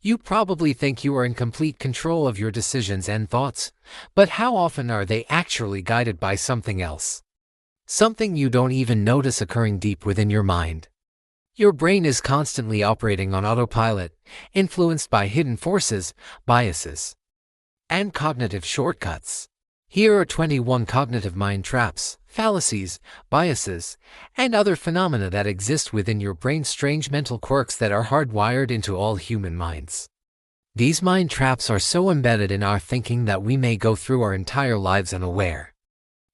You probably think you are in complete control of your decisions and thoughts, but how often are they actually guided by something else? Something you don't even notice occurring deep within your mind. Your brain is constantly operating on autopilot, influenced by hidden forces, biases, and cognitive shortcuts. Here are 21 cognitive mind traps, fallacies, biases, and other phenomena that exist within your brain's strange mental quirks that are hardwired into all human minds. These mind traps are so embedded in our thinking that we may go through our entire lives unaware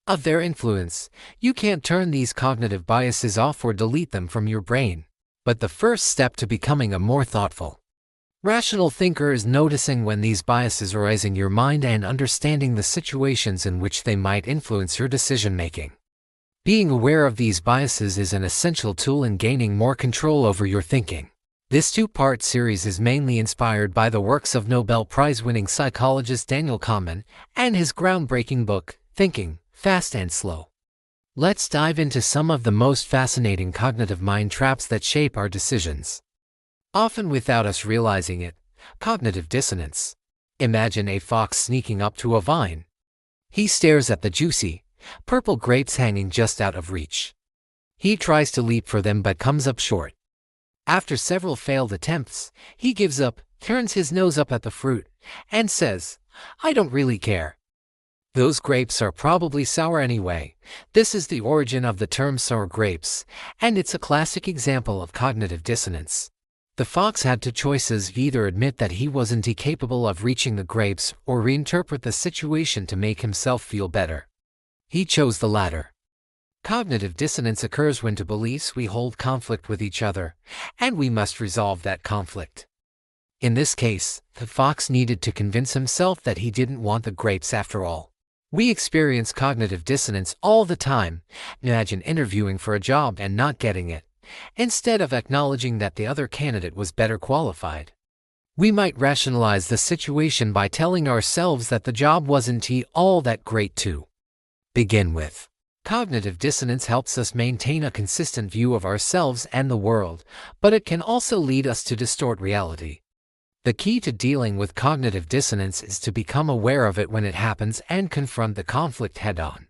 of their influence. You can't turn these cognitive biases off or delete them from your brain. But the first step to becoming a more thoughtful, rational thinker is noticing when these biases arise in your mind and understanding the situations in which they might influence your decision-making. Being aware of these biases is an essential tool in gaining more control over your thinking. This two-part series is mainly inspired by the works of Nobel Prize-winning psychologist Daniel Kahneman and his groundbreaking book, Thinking, Fast and Slow. Let's dive into some of the most fascinating cognitive mind traps that shape our decisions, often without us realizing it. Cognitive dissonance. Imagine a fox sneaking up to a vine. He stares at the juicy, purple grapes hanging just out of reach. He tries to leap for them but comes up short. After several failed attempts, he gives up, turns his nose up at the fruit, and says, "I don't really care. Those grapes are probably sour anyway." This is the origin of the term sour grapes, and it's a classic example of cognitive dissonance. The fox had two choices: either admit that he wasn't capable of reaching the grapes or reinterpret the situation to make himself feel better. He chose the latter. Cognitive dissonance occurs when two beliefs we hold conflict with each other, and we must resolve that conflict. In this case, the fox needed to convince himself that he didn't want the grapes after all. We experience cognitive dissonance all the time. Imagine interviewing for a job and not getting it, instead of acknowledging that the other candidate was better qualified. We might rationalize the situation by telling ourselves that the job wasn't all that great to begin with. Cognitive dissonance helps us maintain a consistent view of ourselves and the world, but it can also lead us to distort reality. The key to dealing with cognitive dissonance is to become aware of it when it happens and confront the conflict head-on.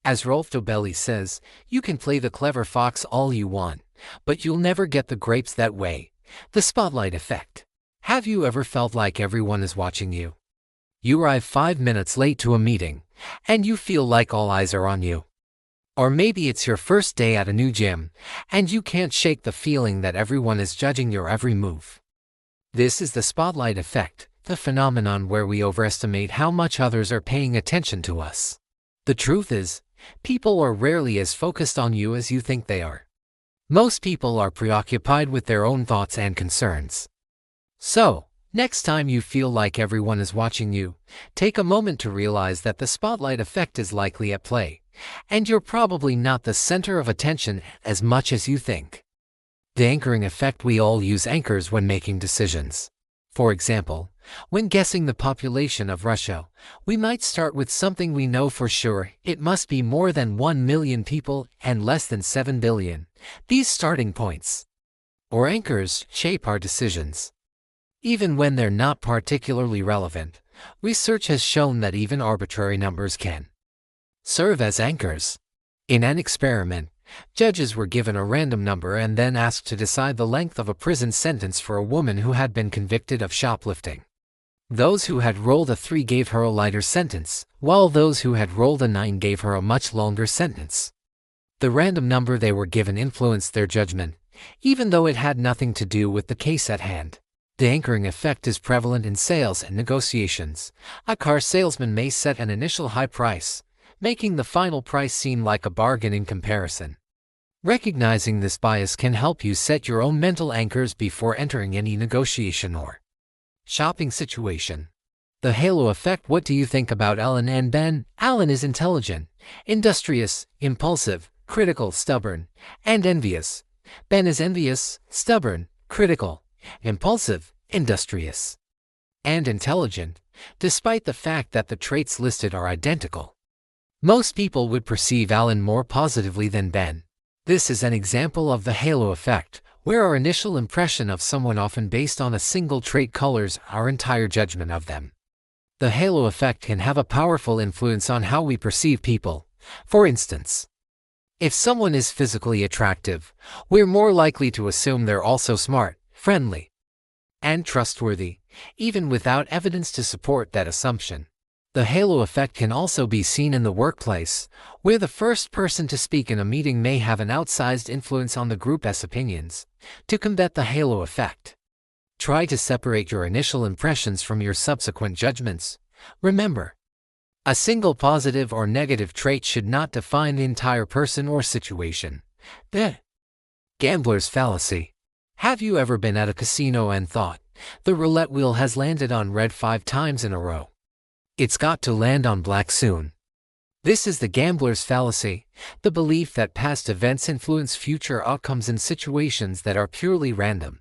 As Rolf Dobelli says, "You can play the clever fox all you want, but you'll never get the grapes that way." The spotlight effect. Have you ever felt like everyone is watching you? You arrive 5 minutes late to a meeting, and you feel like all eyes are on you. Or maybe it's your first day at a new gym, and you can't shake the feeling that everyone is judging your every move. This is the spotlight effect, the phenomenon where we overestimate how much others are paying attention to us. The truth is, people are rarely as focused on you as you think they are. Most people are preoccupied with their own thoughts and concerns. So, next time you feel like everyone is watching you, take a moment to realize that the spotlight effect is likely at play, and you're probably not the center of attention as much as you think. The anchoring effect. We all use anchors when making decisions. For example, when guessing the population of Russia, we might start with something we know for sure: it must be more than 1 million people and less than 7 billion. These starting points, or anchors, shape our decisions. Even when they're not particularly relevant, research has shown that even arbitrary numbers can serve as anchors. In an experiment, judges were given a random number and then asked to decide the length of a prison sentence for a woman who had been convicted of shoplifting. Those who had rolled a 3 gave her a lighter sentence, while those who had rolled a 9 gave her a much longer sentence. The random number they were given influenced their judgment, even though it had nothing to do with the case at hand. The anchoring effect is prevalent in sales and negotiations. A car salesman may set an initial high price, making the final price seem like a bargain in comparison. Recognizing this bias can help you set your own mental anchors before entering any negotiation or shopping situation. The halo effect. What do you think about Alan and Ben? Alan is intelligent, industrious, impulsive, critical, stubborn, and envious. Ben is envious, stubborn, critical, impulsive, industrious, and intelligent, despite the fact that the traits listed are identical. Most people would perceive Alan more positively than Ben. This is an example of the halo effect, where our initial impression of someone often based on a single trait colors our entire judgment of them. The halo effect can have a powerful influence on how we perceive people. For instance, if someone is physically attractive, we're more likely to assume they're also smart, friendly, and trustworthy, even without evidence to support that assumption. The halo effect can also be seen in the workplace, where the first person to speak in a meeting may have an outsized influence on the group's opinions. To combat the halo effect, try to separate your initial impressions from your subsequent judgments. Remember, a single positive or negative trait should not define the entire person or situation. The gambler's fallacy. Have you ever been at a casino and thought, the roulette wheel has landed on red 5 times in a row? It's got to land on black soon. This is the gambler's fallacy, the belief that past events influence future outcomes in situations that are purely random.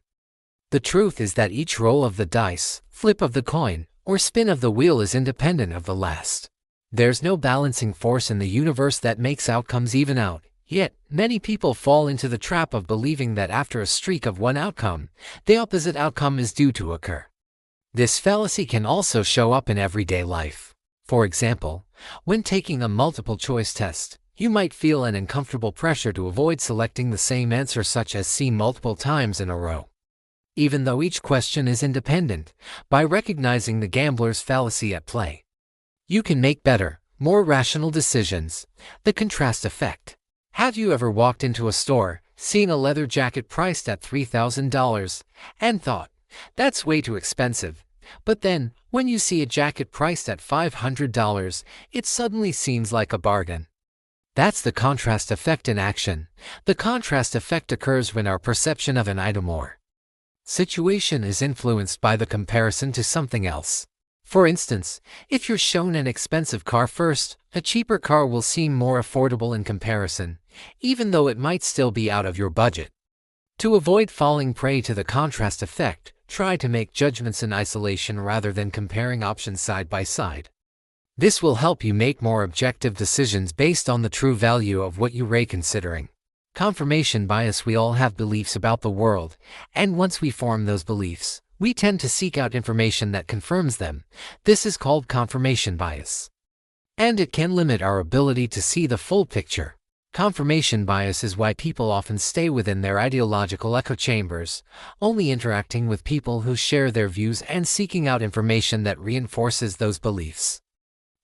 The truth is that each roll of the dice, flip of the coin, or spin of the wheel is independent of the last. There's no balancing force in the universe that makes outcomes even out, yet many people fall into the trap of believing that after a streak of one outcome, the opposite outcome is due to occur. This fallacy can also show up in everyday life. For example, when taking a multiple-choice test, you might feel an uncomfortable pressure to avoid selecting the same answer, such as C multiple times in a row. Even though each question is independent, by recognizing the gambler's fallacy at play, you can make better, more rational decisions. The contrast effect. Have you ever walked into a store, seen a leather jacket priced at $3,000, and thought, that's way too expensive? But then, when you see a jacket priced at $500, it suddenly seems like a bargain. That's the contrast effect in action. The contrast effect occurs when our perception of an item or situation is influenced by the comparison to something else. For instance, if you're shown an expensive car first, a cheaper car will seem more affordable in comparison, even though it might still be out of your budget. To avoid falling prey to the contrast effect, try to make judgments in isolation rather than comparing options side by side. This will help you make more objective decisions based on the true value of what you're considering. Confirmation bias. We all have beliefs about the world, and once we form those beliefs, we tend to seek out information that confirms them. This is called confirmation bias, and it can limit our ability to see the full picture. Confirmation bias is why people often stay within their ideological echo chambers, only interacting with people who share their views and seeking out information that reinforces those beliefs.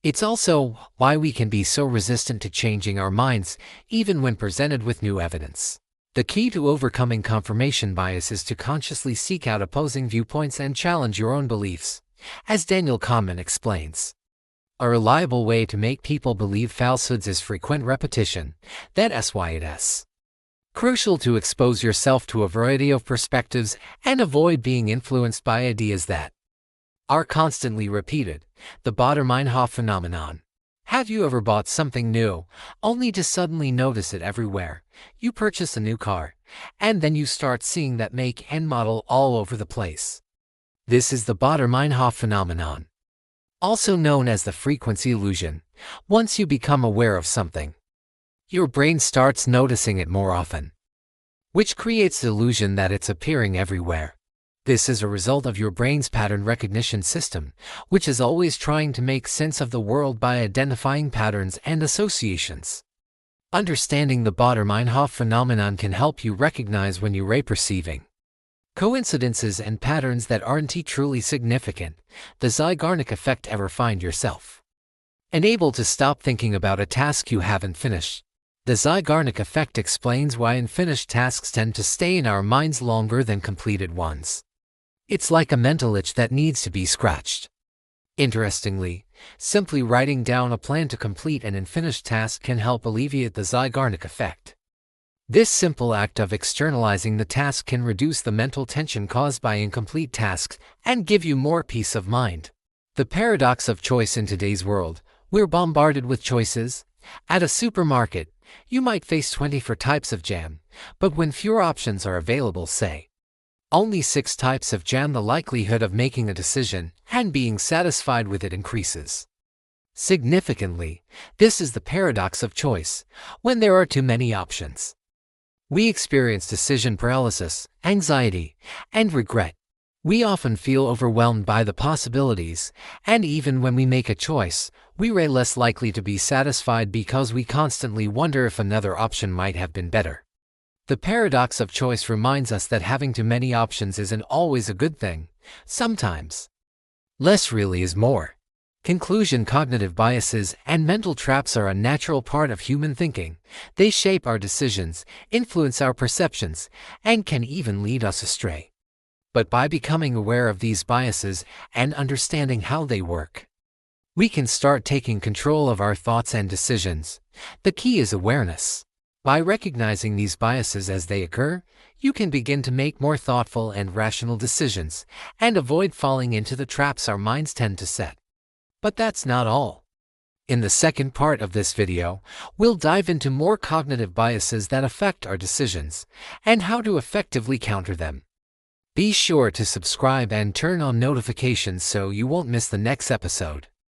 It's also why we can be so resistant to changing our minds, even when presented with new evidence. The key to overcoming confirmation bias is to consciously seek out opposing viewpoints and challenge your own beliefs. As Daniel Kahneman explains, a reliable way to make people believe falsehoods is frequent repetition. That's why it's crucial to expose yourself to a variety of perspectives and avoid being influenced by ideas that are constantly repeated. The Baader-Meinhof phenomenon. Have you ever bought something new, only to suddenly notice it everywhere? You purchase a new car, and then you start seeing that make and model all over the place. This is the Baader-Meinhof phenomenon, also known as the frequency illusion. Once you become aware of something, your brain starts noticing it more often, which creates the illusion that it's appearing everywhere. This is a result of your brain's pattern recognition system, which is always trying to make sense of the world by identifying patterns and associations. Understanding the Baader-Meinhof phenomenon can help you recognize when you're perceiving coincidences and patterns that aren't truly significant. The Zeigarnik effect. Ever find yourself unable to stop thinking about a task you haven't finished? The Zeigarnik effect explains why unfinished tasks tend to stay in our minds longer than completed ones. It's like a mental itch that needs to be scratched. Interestingly, simply writing down a plan to complete an unfinished task can help alleviate the Zeigarnik effect. This simple act of externalizing the task can reduce the mental tension caused by incomplete tasks and give you more peace of mind. The paradox of choice. In today's world, we're bombarded with choices. At a supermarket, you might face 24 types of jam, but when fewer options are available, say only 6 types of jam, the likelihood of making a decision and being satisfied with it increases significantly. This is the paradox of choice. When there are too many options, We experience decision paralysis, anxiety, and regret. We often feel overwhelmed by the possibilities, and even when we make a choice, we are less likely to be satisfied because we constantly wonder if another option might have been better. The paradox of choice reminds us that having too many options isn't always a good thing. Sometimes, less really is more. Conclusion: cognitive biases and mental traps are a natural part of human thinking. They shape our decisions, influence our perceptions, and can even lead us astray. But by becoming aware of these biases and understanding how they work, we can start taking control of our thoughts and decisions. The key is awareness. By recognizing these biases as they occur, you can begin to make more thoughtful and rational decisions and avoid falling into the traps our minds tend to set. But that's not all. In the second part of this video, we'll dive into more cognitive biases that affect our decisions and how to effectively counter them. Be sure to subscribe and turn on notifications so you won't miss the next episode.